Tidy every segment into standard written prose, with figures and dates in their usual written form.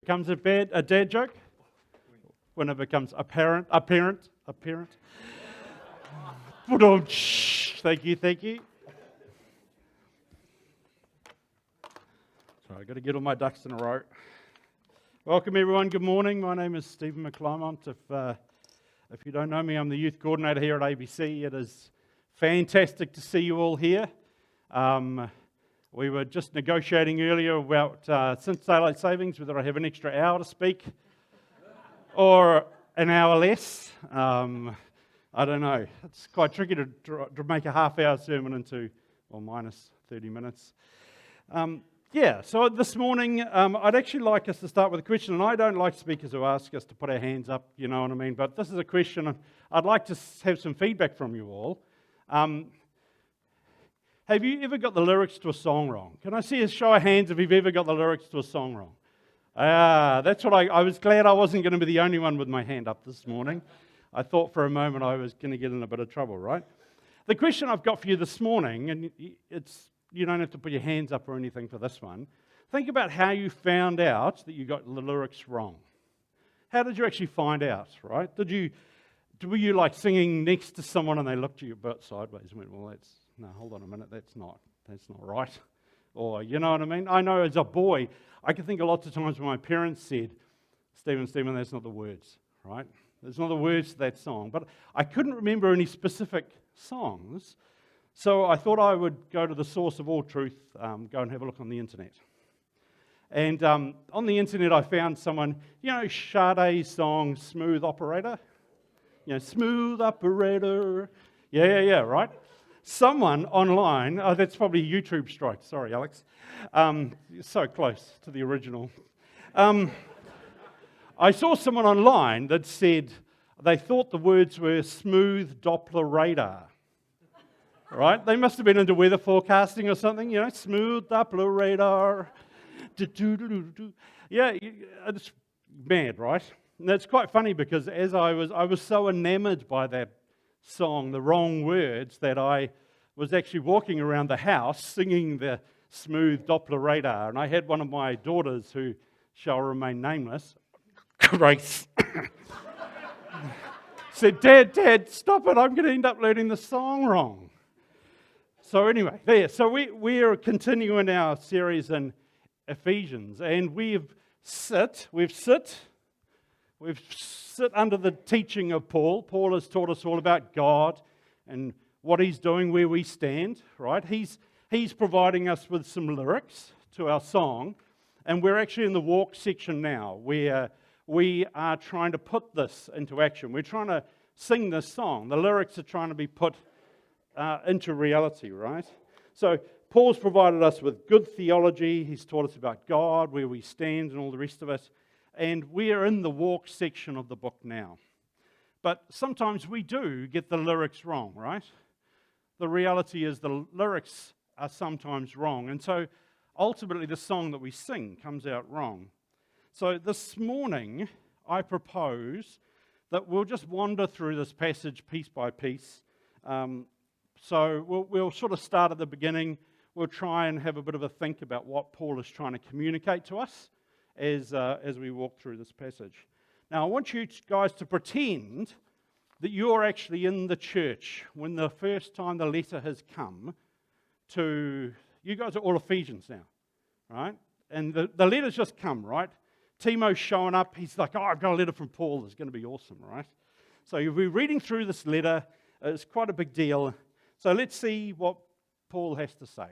Becomes a dad joke when it becomes apparent. Thank you. Sorry, I've got to get all my ducks in a row. Welcome everyone, good morning. My name is Stephen McClymont. If you don't know me, I'm the youth coordinator here at ABC. It is fantastic to see you all here. We were just negotiating earlier about, since daylight savings, whether I have an extra hour to speak or an hour less. I don't know. It's quite tricky to make a half-hour sermon into, minus 30 minutes. So this morning, I'd actually like us to start with a question, and I don't like speakers who ask us to put our hands up, you know what I mean, but this is a question I'd like to have some feedback from you all. Have you ever got the lyrics to a song wrong? Can I see a show of hands if you've ever got the lyrics to a song wrong? That's what I was glad I wasn't going to be the only one with my hand up this morning. I thought for a moment I was going to get in a bit of trouble, right? The question I've got for you this morning, and you don't have to put your hands up or anything for this one. Think about how you found out that you got the lyrics wrong. How did you actually find out, right? Were you like singing next to someone and they looked at you a bit sideways and went, no, hold on a minute, that's not right. Or, you know what I mean? I know as a boy, I can think a lot of times when my parents said, Stephen, that's not the words, right? That's not the words to that song. But I couldn't remember any specific songs, so I thought I would go to the source of all truth, go and have a look on the internet. And on the internet I found someone, Sade's song, Smooth Operator? Smooth Operator. Yeah, right? Someone online, that's probably a YouTube strike, sorry Alex, so close to the original. I saw someone online that said they thought the words were smooth Doppler radar, right? They must have been into weather forecasting or something, smooth Doppler radar. Yeah, it's mad, right? And that's quite funny because as I was so enamored by that song, the wrong words, that I was actually walking around the house singing the smooth Doppler radar. And I had one of my daughters, who shall remain nameless, Grace, said, Dad, stop it, I'm going to end up learning the song wrong. So anyway, we are continuing our series in Ephesians, and we've sit under the teaching of Paul. Paul has taught us all about God and what he's doing, where we stand, right? He's providing us with some lyrics to our song, and we're actually in the walk section now, where we are trying to put this into action. We're trying to sing this song. The lyrics are trying to be put into reality, right? So Paul's provided us with good theology. He's taught us about God, where we stand, and all the rest of it. And we are in the walk section of the book now. But sometimes we do get the lyrics wrong, right? The reality is the lyrics are sometimes wrong. And so ultimately the song that we sing comes out wrong. So this morning I propose that we'll just wander through this passage piece by piece. So we'll sort of start at the beginning. We'll try and have a bit of a think about what Paul is trying to communicate to us as we walk through this passage. Now, I want you guys to pretend that you're actually in the church when the first time the letter has come to... You guys are all Ephesians now, right? And the letter's just come, right? Timo's showing up. He's like, I've got a letter from Paul. It's going to be awesome, right? So you'll be reading through this letter. It's quite a big deal. So let's see what Paul has to say.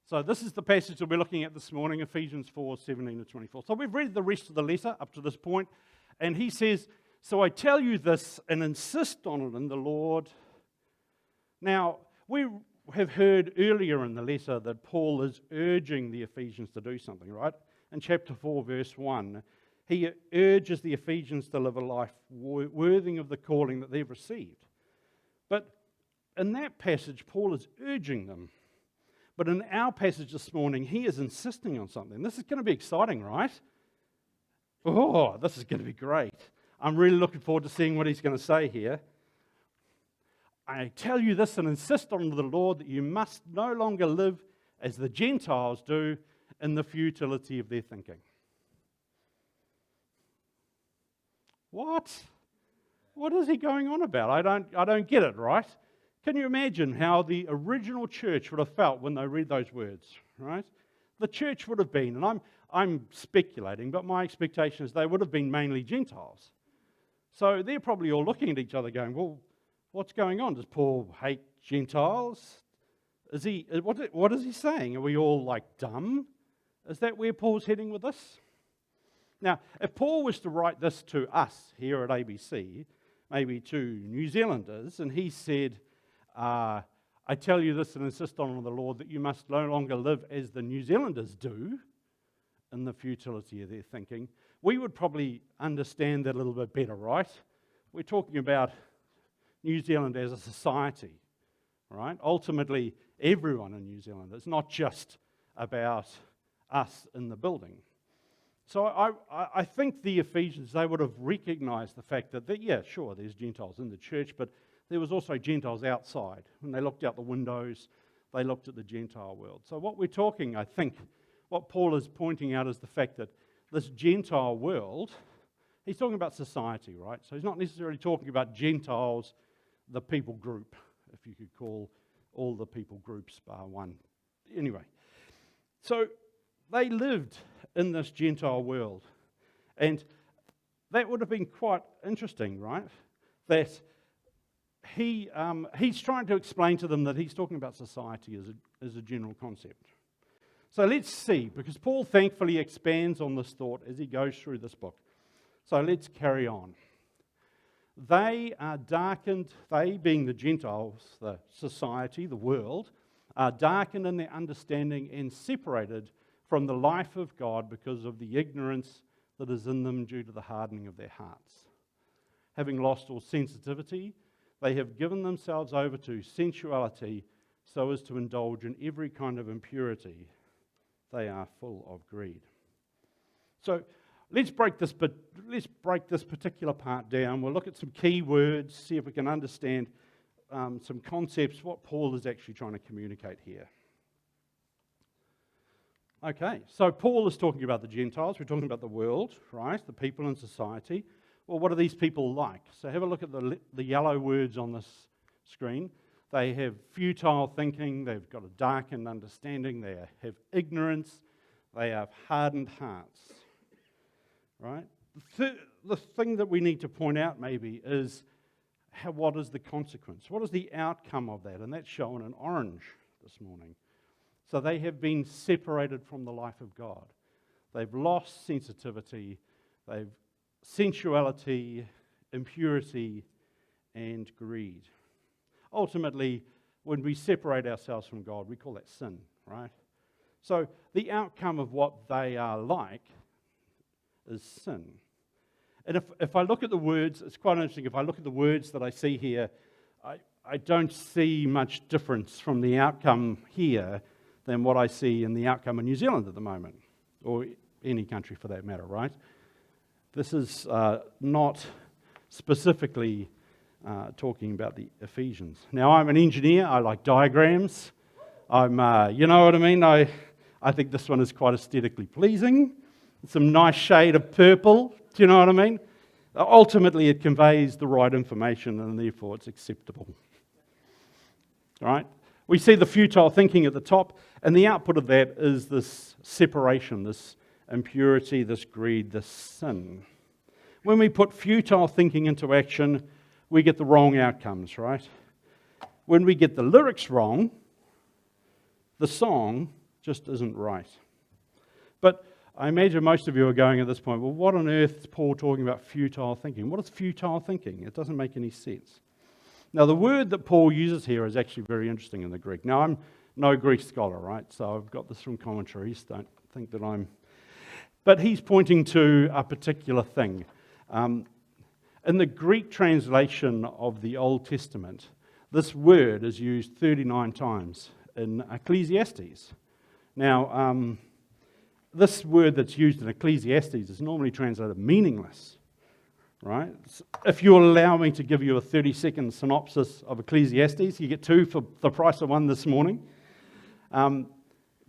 So this is the passage that we're looking at this morning, Ephesians 4:17-24. So we've read the rest of the letter up to this point, and he says, so I tell you this and insist on it in the Lord. Now, we have heard earlier in the letter that Paul is urging the Ephesians to do something, right? In chapter 4, verse 1, he urges the Ephesians to live a life worthy of the calling that they've received. But in that passage, Paul is urging them. But in our passage this morning, he is insisting on something. This is going to be exciting, right? Oh, this is going to be great. I'm really looking forward to seeing what he's going to say here. I tell you this and insist on the Lord that you must no longer live as the Gentiles do in the futility of their thinking. What? What is he going on about? I don't get it, right? Can you imagine how the original church would have felt when they read those words, right? The church would have been, and I'm speculating, but my expectation is they would have been mainly Gentiles. So they're probably all looking at each other going, well, what's going on? Does Paul hate Gentiles? What is he saying? Are we all like dumb? Is that where Paul's heading with this? Now, if Paul was to write this to us here at ABC, maybe to New Zealanders, and he said, I tell you this and insist on the Lord that you must no longer live as the New Zealanders do in the futility of their thinking, we would probably understand that a little bit better, right? We're talking about New Zealand as a society, right? Ultimately, everyone in New Zealand. It's not just about us in the building. So I think the Ephesians, they would have recognized the fact that, yeah, sure, there's Gentiles in the church, but there was also Gentiles outside. When they looked out the windows, they looked at the Gentile world. So what we're talking, I think, what Paul is pointing out is the fact that this Gentile world, he's talking about society, right? So he's not necessarily talking about Gentiles, the people group, if you could call all the people groups bar one. Anyway, so they lived in this Gentile world. And that would have been quite interesting, right? That he's trying to explain to them that he's talking about society as a general concept. So let's see, because Paul thankfully expands on this thought as he goes through this book. So let's carry on. They are darkened, they being the Gentiles, the society, the world, are darkened in their understanding and separated from the life of God because of the ignorance that is in them due to the hardening of their hearts. Having lost all sensitivity, they have given themselves over to sensuality so as to indulge in every kind of impurity. They are full of greed. So let's break this particular part down. We'll look at some key words, see if we can understand some concepts, what Paul is actually trying to communicate here. Okay, so Paul is talking about the Gentiles. We're talking about the world, right? The people in society. Well, what are these people like? So have a look at the yellow words on this screen. They have futile thinking. They've got a darkened understanding. They have ignorance. They have hardened hearts, right? The thing that we need to point out maybe is what is the consequence? What is the outcome of that? And that's shown in orange this morning. So they have been separated from the life of God. They've lost sensitivity. They've sensuality, impurity, and greed. Ultimately, when we separate ourselves from God, we call that sin, right? So the outcome of what they are like is sin. And if I look at the words, it's quite interesting. If I look at the words that I see here, I don't see much difference from the outcome here than what I see in the outcome in New Zealand at the moment, or any country for that matter, right? This is not specifically talking about the Ephesians. Now, I'm an engineer. I like diagrams. You know what I mean? I think this one is quite aesthetically pleasing. Some nice shade of purple. Do you know what I mean? Ultimately, it conveys the right information, and therefore it's acceptable. All right? We see the futile thinking at the top, and the output of that is this separation, this impurity, this greed, this sin. When we put futile thinking into action, we get the wrong outcomes, right? When we get the lyrics wrong, the song just isn't right. But I imagine most of you are going at this point, well, what on earth is Paul talking about futile thinking? What is futile thinking? It doesn't make any sense. Now, the word that Paul uses here is actually very interesting in the Greek. Now, I'm no Greek scholar, right? So I've got this from commentaries. Don't think that I'm... But he's pointing to a particular thing. In the Greek translation of the Old Testament, this word is used 39 times in Ecclesiastes. Now, this word that's used in Ecclesiastes is normally translated meaningless, right? If you allow me to give you a 30-second synopsis of Ecclesiastes, you get two for the price of one this morning.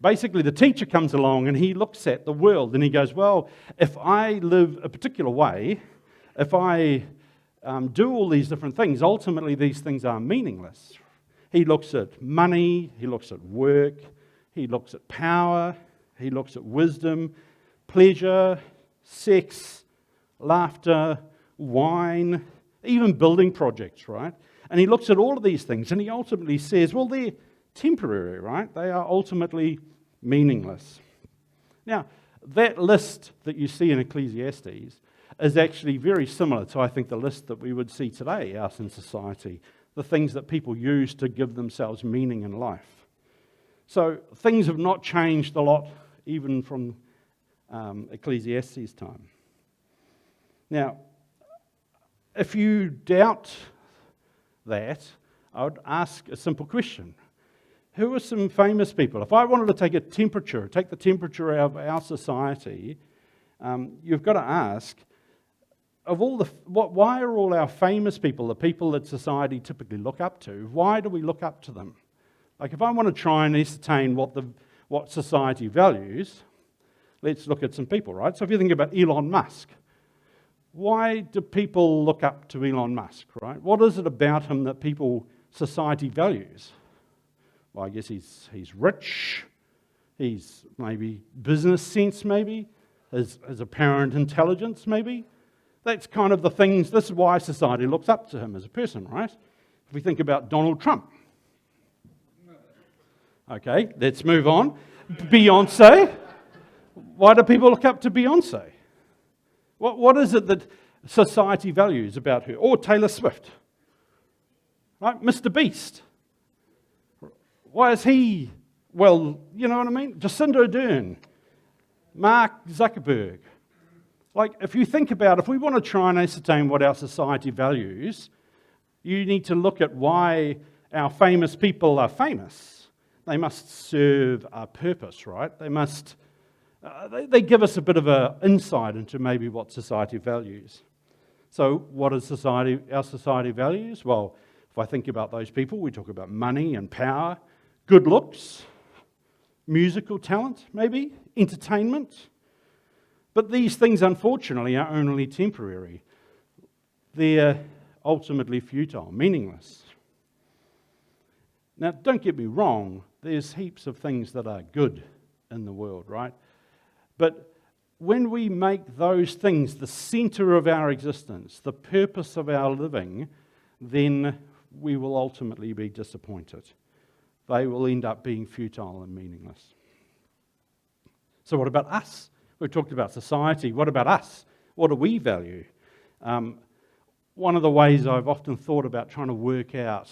basically the teacher comes along and he looks at the world and he goes, well, if I live a particular way, if I do all these different things, ultimately these things are meaningless. He looks at money, he looks at work, he looks at power, he looks at wisdom, pleasure, sex, laughter, wine, even building projects, right? And he looks at all of these things and he ultimately says, well, they're temporary, right? They are ultimately meaningless. Now, that list that you see in Ecclesiastes is actually very similar to, I think, the list that we would see today out in society, the things that people use to give themselves meaning in life. So things have not changed a lot, even from Ecclesiastes' time. Now, if you doubt that, I would ask a simple question. Who are some famous people? If I wanted to take the temperature of our society, you've got to ask, why are all our famous people, the people that society typically look up to, why do we look up to them? Like if I want to try and ascertain what society values, let's look at some people, right? So if you think about Elon Musk, why do people look up to Elon Musk, right? What is it about him that society values? Well, I guess he's rich, he's maybe business sense maybe, his apparent intelligence maybe. That's kind of the things, this is why society looks up to him as a person, right? If we think about Donald Trump. Okay, let's move on. Beyonce. Why do people look up to Beyonce? What is it that society values about her? Or Taylor Swift. Right? Mr. Beast. Why is he, well, you know what I mean? Jacinda Ardern. Mark Zuckerberg. Like, if you think about, if we want to try and ascertain what our society values, you need to look at why our famous people are famous. They must serve a purpose, right? They must, they give us a bit of an insight into maybe what society values. So what is our society values? Well, if I think about those people, we talk about money and power, good looks, musical talent, maybe, entertainment. But these things, unfortunately, are only temporary. They're ultimately futile, meaningless. Now, don't get me wrong, there's heaps of things that are good in the world, right? But when we make those things the center of our existence, the purpose of our living, then we will ultimately be disappointed. They will end up being futile and meaningless. So what about us? We've talked about society. What about us? What do we value? One of the ways I've often thought about trying to work out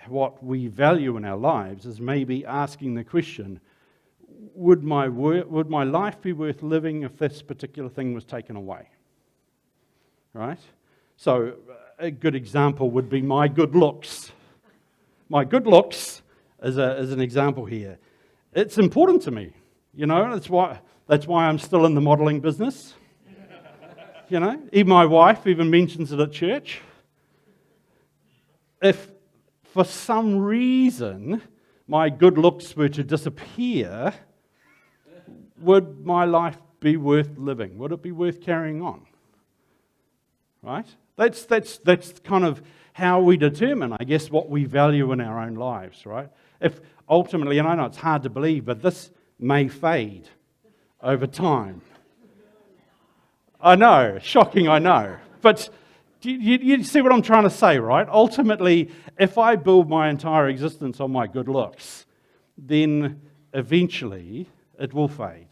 what we value in our lives is maybe asking the question, would my life be worth living if this particular thing was taken away? Right? So a good example would be my good looks. My good looks is an example here. It's important to me. You know, that's why I'm still in the modelling business. You know, even my wife even mentions it at church. If for some reason my good looks were to disappear, would my life be worth living? Would it be worth carrying on? Right? That's kind of how we determine, I guess, what we value in our own lives, right? If ultimately, and I know it's hard to believe, but this may fade over time. I know, shocking, I know. But you see what I'm trying to say, right? Ultimately, if I build my entire existence on my good looks, then eventually it will fade.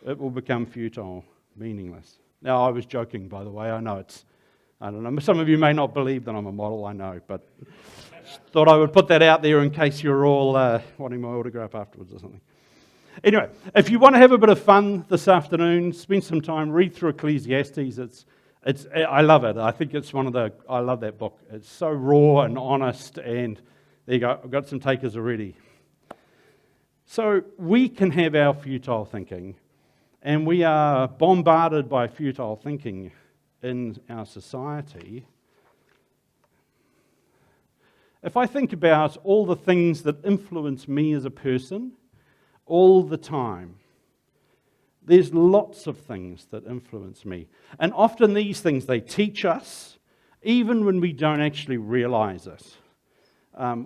It will become futile, meaningless. Now, I was joking, by the way. I don't know. Some of you may not believe that I'm a model, I know, but thought I would put that out there in case you're all wanting my autograph afterwards or something. Anyway, if you want to have a bit of fun this afternoon, spend some time, read through Ecclesiastes. I love it. I think it's I love that book. It's so raw and honest, and there you go. I've got some takers already. So we can have our futile thinking, and we are bombarded by futile thinking in our society. If I think about all the things that influence me as a person, all the time, there's lots of things that influence me. And often these things, they teach us, even when we don't actually realize it.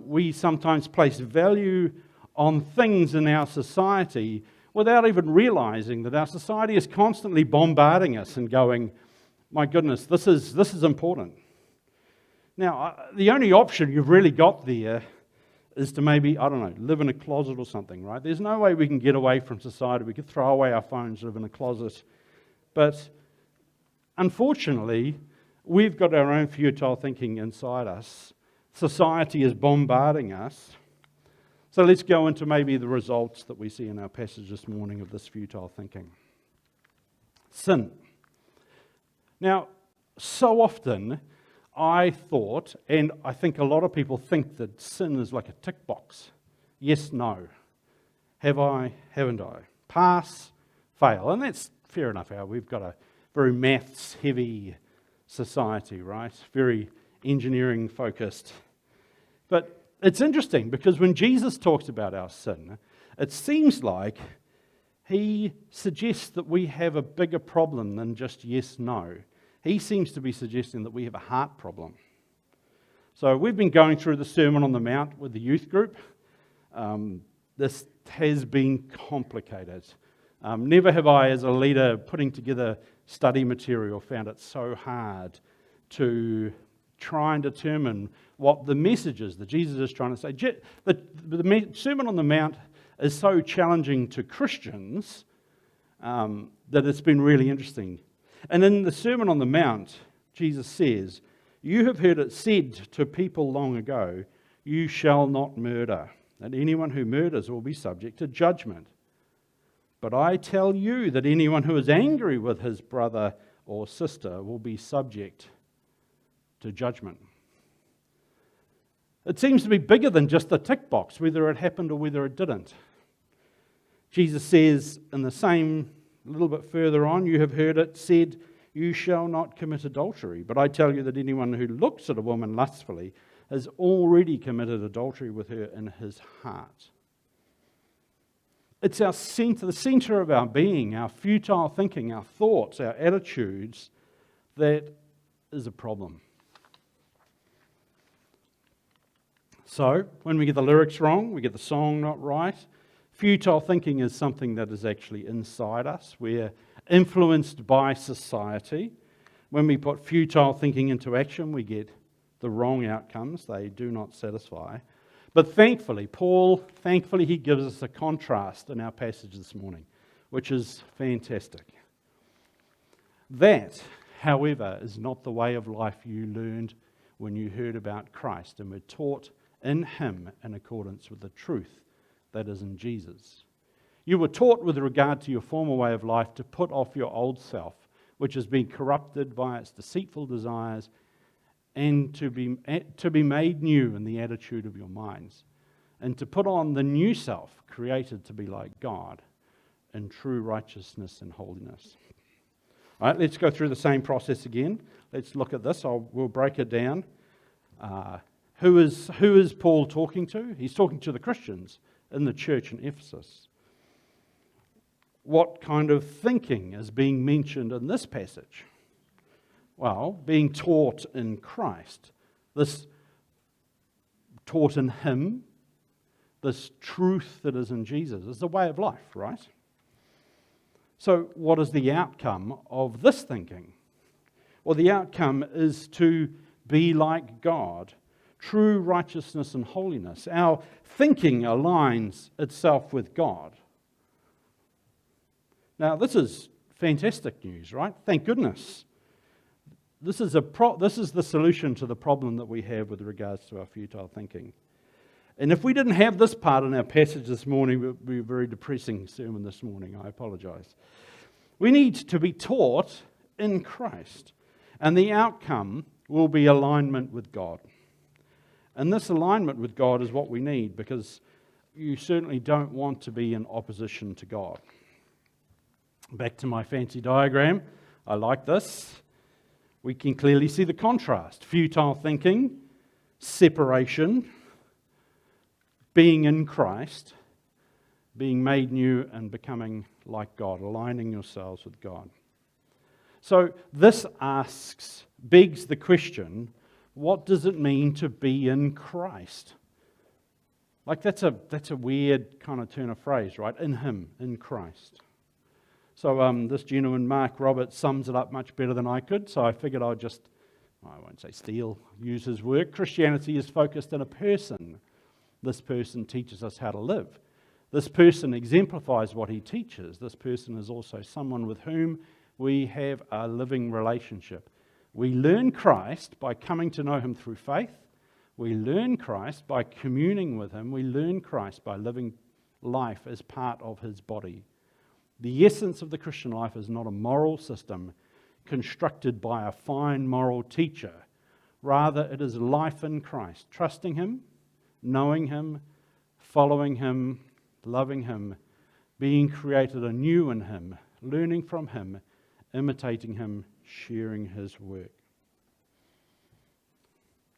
We sometimes place value on things in our society without even realizing that our society is constantly bombarding us and going, my goodness, this is important. Now, the only option you've really got there is to maybe, I don't know, live in a closet or something, right? There's no way we can get away from society. We could throw away our phones, live in a closet. But unfortunately, we've got our own futile thinking inside us. Society is bombarding us. So let's go into maybe the results that we see in our passage this morning of this futile thinking. Sin. Now, so often I thought, and I think a lot of people think, that sin is like a tick box. Yes, no. Have I, haven't I? Pass, fail. And that's fair enough. We've got a very maths-heavy society, right? Very engineering-focused. But it's interesting because when Jesus talks about our sin, it seems like he suggests that we have a bigger problem than just yes, no. He seems to be suggesting that we have a heart problem. So we've been going through the Sermon on the Mount with the youth group. This has been complicated. Never have I, as a leader, putting together study material, found it so hard to try and determine what the message is that Jesus is trying to say. The Sermon on the Mount is so challenging to Christians that it's been really interesting. And in the Sermon on the Mount, Jesus says, "You have heard it said to people long ago, 'You shall not murder, and anyone who murders will be subject to judgment.' But I tell you that anyone who is angry with his brother or sister will be subject to judgment." It seems to be bigger than just the tick box, whether it happened or whether it didn't. Jesus says in the same, a little bit further on, "You have heard it said, 'You shall not commit adultery.' But I tell you that anyone who looks at a woman lustfully has already committed adultery with her in his heart." It's the center of our being, our futile thinking, our thoughts, our attitudes, that is a problem. So, when we get the lyrics wrong, we get the song not right, futile thinking is something that is actually inside us. We're influenced by society. When we put futile thinking into action, we get the wrong outcomes. They do not satisfy. But thankfully, he gives us a contrast in our passage this morning, which is fantastic. That, however, is not the way of life you learned when you heard about Christ and were taught in Him in accordance with the truth that is in Jesus. You were taught with regard to your former way of life to put off your old self, which has been corrupted by its deceitful desires, and to be made new in the attitude of your minds, and to put on the new self, created to be like God in true righteousness and holiness. All right, let's go through the same process again. Let's look at this. We'll break it down. Who is Paul talking to? He's talking to the Christians in the church in Ephesus. What kind of thinking is being mentioned in this passage? Well, being taught in Christ. This taught in Him, this truth that is in Jesus, is the way of life, right? So what is the outcome of this thinking? Well, the outcome is to be like God, true righteousness and holiness. Our thinking aligns itself with God. Now, this is fantastic news, right? Thank goodness. This is the solution to the problem that we have with regards to our futile thinking. And if we didn't have this part in our passage this morning, it would be a very depressing sermon this morning. I apologize. We need to be taught in Christ, and the outcome will be alignment with God. And this alignment with God is what we need, because you certainly don't want to be in opposition to God. Back to my fancy diagram. I like this. We can clearly see the contrast. Futile thinking separation, being in Christ, being made new and becoming like God, aligning yourselves with God. So this begs the question, what does it mean to be in Christ? Like that's a weird kind of turn of phrase, right? In Him, in Christ. So this gentleman, Mark Roberts, sums it up much better than I could, so I figured I won't say steal, use his work. Christianity is focused on a person. This person teaches us how to live. This person exemplifies what he teaches. This person is also someone with whom we have a living relationship. We learn Christ by coming to know Him through faith. We learn Christ by communing with Him. We learn Christ by living life as part of His body. The essence of the Christian life is not a moral system constructed by a fine moral teacher. Rather, it is life in Christ, trusting Him, knowing Him, following Him, loving Him, being created anew in Him, learning from Him, imitating Him, sharing His work.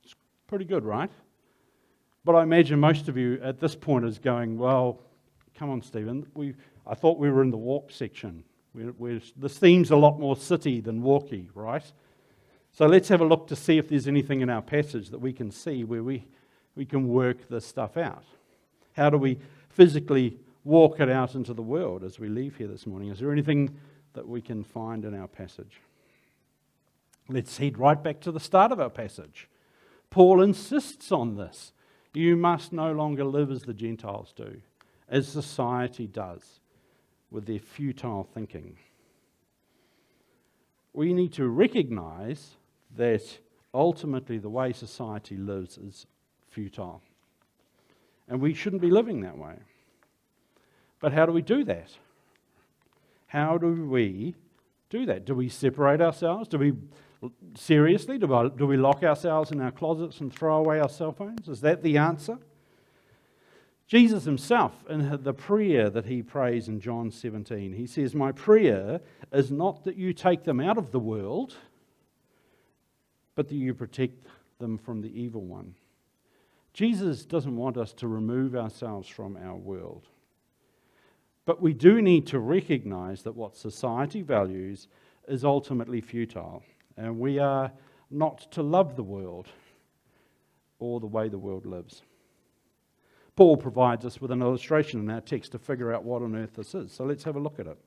It's pretty good, right? But I imagine most of you at this point is going, well, come on, Stephen, I thought we were in the walk section. This seems a lot more city than walky, right? So let's have a look to see if there's anything in our passage that we can see where we can work this stuff out. How do we physically walk it out into the world as we leave here this morning? Is there anything that we can find in our passage? Let's head right back to the start of our passage. Paul insists on this. You must no longer live as the Gentiles do, as society does, with their futile thinking. We need to recognize that ultimately the way society lives is futile. And we shouldn't be living that way. But how do we do that? How do we do that? Do we separate ourselves? Do we lock ourselves in our closets and throw away our cell phones? Is that the answer? Jesus himself, in the prayer that he prays in John 17, he says, "My prayer is not that you take them out of the world, but that you protect them from the evil one." Jesus doesn't want us to remove ourselves from our world. But we do need to recognize that what society values is ultimately futile. And we are not to love the world or the way the world lives. Paul provides us with an illustration in our text to figure out what on earth this is. So let's have a look at it.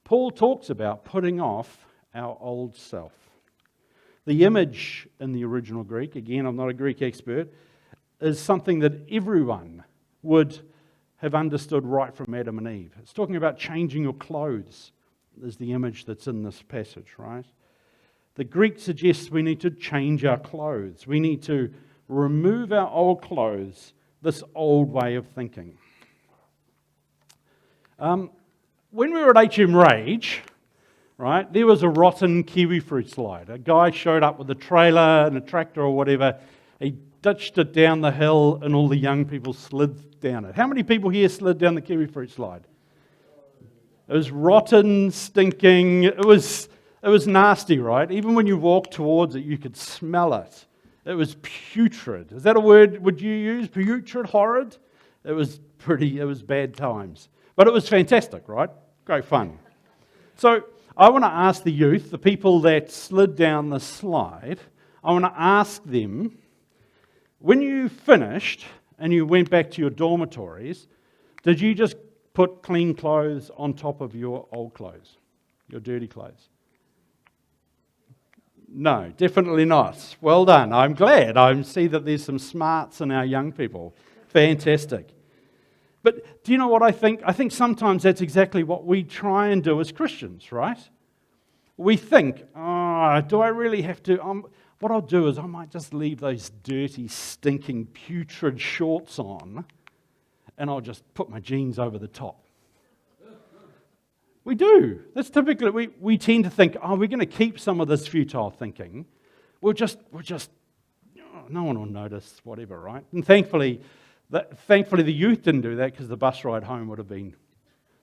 Paul talks about putting off our old self. The image in the original Greek, again, I'm not a Greek expert, is something that everyone would have understood right from Adam and Eve. It's talking about changing your clothes, is the image that's in this passage, right? The Greek suggests we need to change our clothes. We need to remove our old clothes, this old way of thinking. When we were at HM Rage, right, there was a rotten kiwi fruit slide. A guy showed up with a trailer and a tractor or whatever. He ditched it down the hill and all the young people slid down it. How many people here slid down the kiwi fruit slide? It was rotten, stinking. It was nasty, right? Even when you walked towards it, you could smell it. It was putrid. Is that a word would you use? Putrid, horrid? It was bad times. But it was fantastic, right? Great fun. So I want to ask the youth, the people that slid down the slide, I want to ask them, when you finished and you went back to your dormitories, did you just put clean clothes on top of your old clothes, your dirty clothes? No, definitely not. Well done. I'm glad. I see that there's some smarts in our young people. Fantastic. But do you know what I think? I think sometimes that's exactly what we try and do as Christians, right? We think, do I really have to? What I'll do is I might just leave those dirty, stinking, putrid shorts on and I'll just put my jeans over the top. We do. That's typically, we tend to think, we're going to keep some of this futile thinking. No one will notice, whatever, right? And thankfully the youth didn't do that because the bus ride home would have been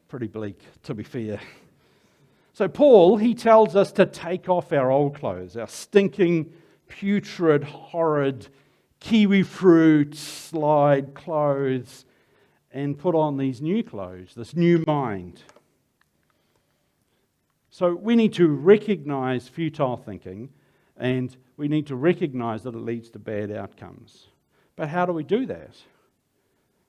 pretty bleak, to be fair. So Paul, he tells us to take off our old clothes, our stinking, putrid, horrid, kiwi fruit, slide clothes, and put on these new clothes, this new mind. So we need to recognize futile thinking, and we need to recognize that it leads to bad outcomes. But how do we do that?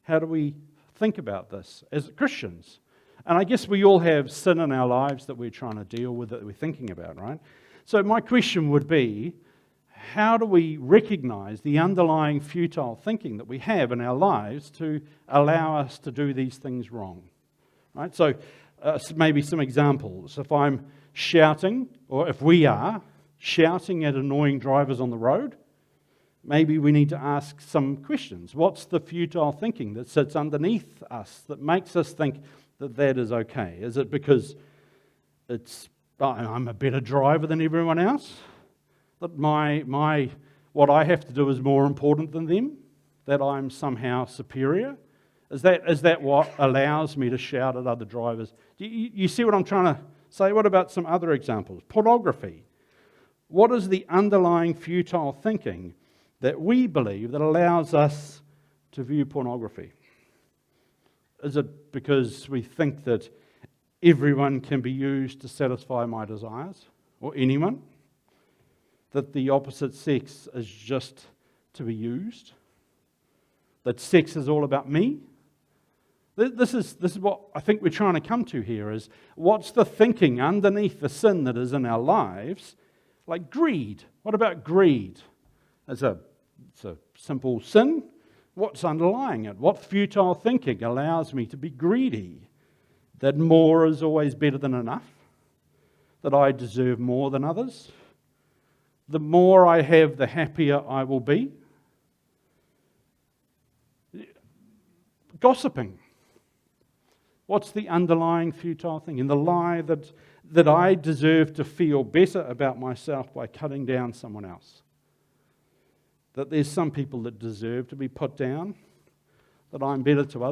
How do we think about this as Christians? And I guess we all have sin in our lives that we're trying to deal with, that we're thinking about, right? So my question would be, how do we recognize the underlying futile thinking that we have in our lives to allow us to do these things wrong? Right? So maybe some examples. If I'm shouting, or if we are shouting at annoying drivers on the road, maybe we need to ask some questions. What's the futile thinking that sits underneath us that makes us think that is okay? Is it because I'm a better driver than everyone else? That what I have to do is more important than them? That I'm somehow superior? Is that what allows me to shout at other drivers? You see what I'm trying to say? What about some other examples? Pornography. What is the underlying futile thinking that we believe that allows us to view pornography? Is it because we think that everyone can be used to satisfy my desires, or anyone? That the opposite sex is just to be used? That sex is all about me? This is what I think we're trying to come to here, is what's the thinking underneath the sin that is in our lives? Like greed. What about greed? It's a simple sin. What's underlying it? What futile thinking allows me to be greedy? That more is always better than enough? That I deserve more than others? The more I have, the happier I will be? Gossiping. What's the underlying futile thing? And the lie that I deserve to feel better about myself by cutting down someone else. That there's some people that deserve to be put down. That I'm better than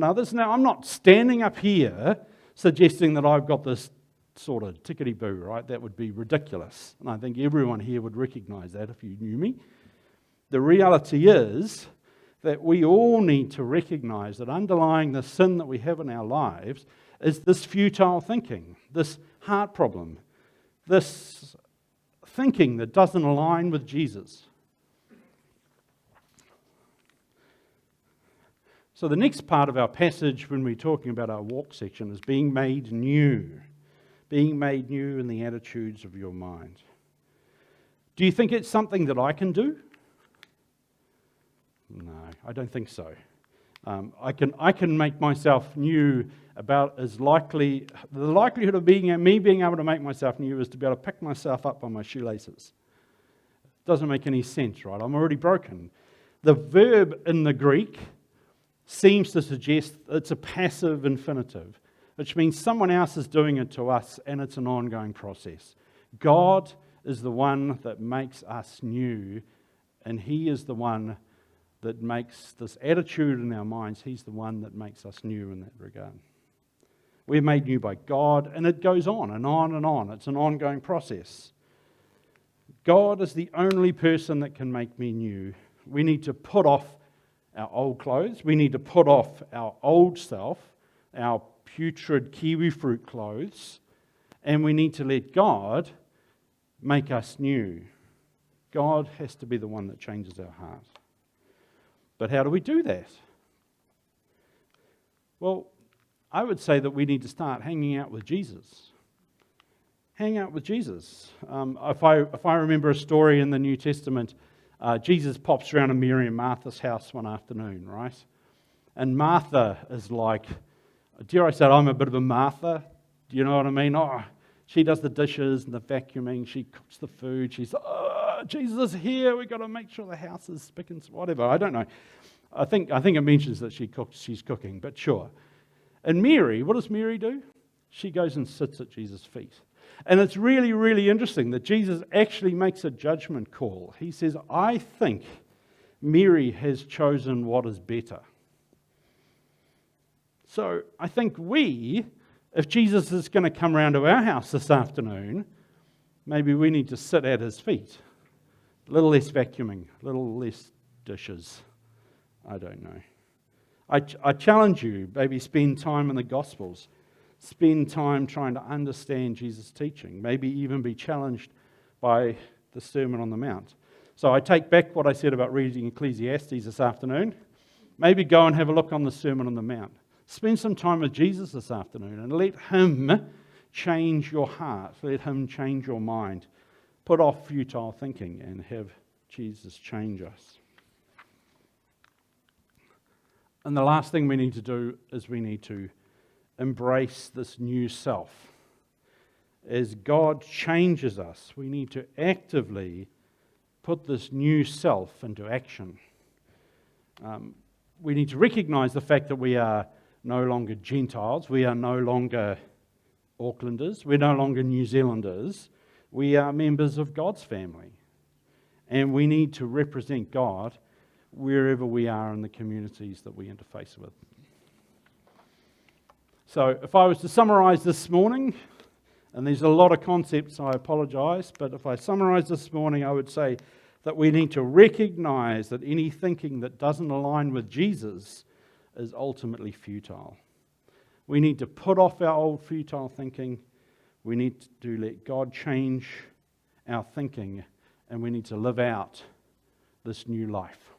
others. Now, I'm not standing up here suggesting that I've got this sort of tickety-boo, right? That would be ridiculous. And I think everyone here would recognize that if you knew me. The reality is that we all need to recognize that underlying the sin that we have in our lives is this futile thinking, this heart problem, this thinking that doesn't align with Jesus. So the next part of our passage when we're talking about our walk section is being made new. Being made new in the attitudes of your mind. Do you think it's something that I can do? No, I don't think so. I can make myself new about the likelihood of me being able to make myself new is to be able to pick myself up by my shoelaces. Doesn't make any sense, right? I'm already broken. The verb in the Greek seems to suggest it's a passive infinitive, which means someone else is doing it to us and it's an ongoing process. God is the one that makes us new, and He is the one that makes this attitude in our minds. He's the one that makes us new in that regard. We're made new by God, and it goes on and on and on. It's an ongoing process. God is the only person that can make me new. We need to put off our old clothes. We need to put off our old self, our putrid kiwi fruit clothes, and we need to let God make us new. God has to be the one that changes our heart. But how do we do that? Well, I would say that we need to start hanging out with Jesus. Hang out with Jesus. If I remember a story in the New Testament, Jesus pops around to Mary and Martha's house one afternoon, right? And Martha is like, dare I say it, I'm a bit of a Martha. Do you know what I mean? Oh, she does the dishes and the vacuuming. She cooks the food. She's, Jesus is here. We've got to make sure the house is spick and whatever. I don't know. I think it mentions that she's cooking, but sure. And Mary, what does Mary do? She goes and sits at Jesus' feet. And it's really, really interesting that Jesus actually makes a judgment call. He says, I think Mary has chosen what is better. So I think if Jesus is going to come round to our house this afternoon, maybe we need to sit at His feet A little less vacuuming, a little less dishes. I don't know. I challenge you, maybe spend time in the Gospels. Spend time trying to understand Jesus' teaching. Maybe even be challenged by the Sermon on the Mount. So I take back what I said about reading Ecclesiastes this afternoon. Maybe go and have a look on the Sermon on the Mount. Spend some time with Jesus this afternoon and let Him change your heart. Let Him change your mind. Put off futile thinking and have Jesus change us. And the last thing we need to do is we need to embrace this new self. As God changes us, we need to actively put this new self into action. We need to recognize the fact that we are no longer Gentiles, we are no longer Aucklanders, we're no longer New Zealanders, we are members of God's family. And we need to represent God wherever we are in the communities that we interface with. So if I was to summarize this morning, and there's a lot of concepts, I apologize, but if I summarize this morning, I would say that we need to recognize that any thinking that doesn't align with Jesus is ultimately futile. We need to put off our old futile thinking. We need to let God change our thinking, and we need to live out this new life.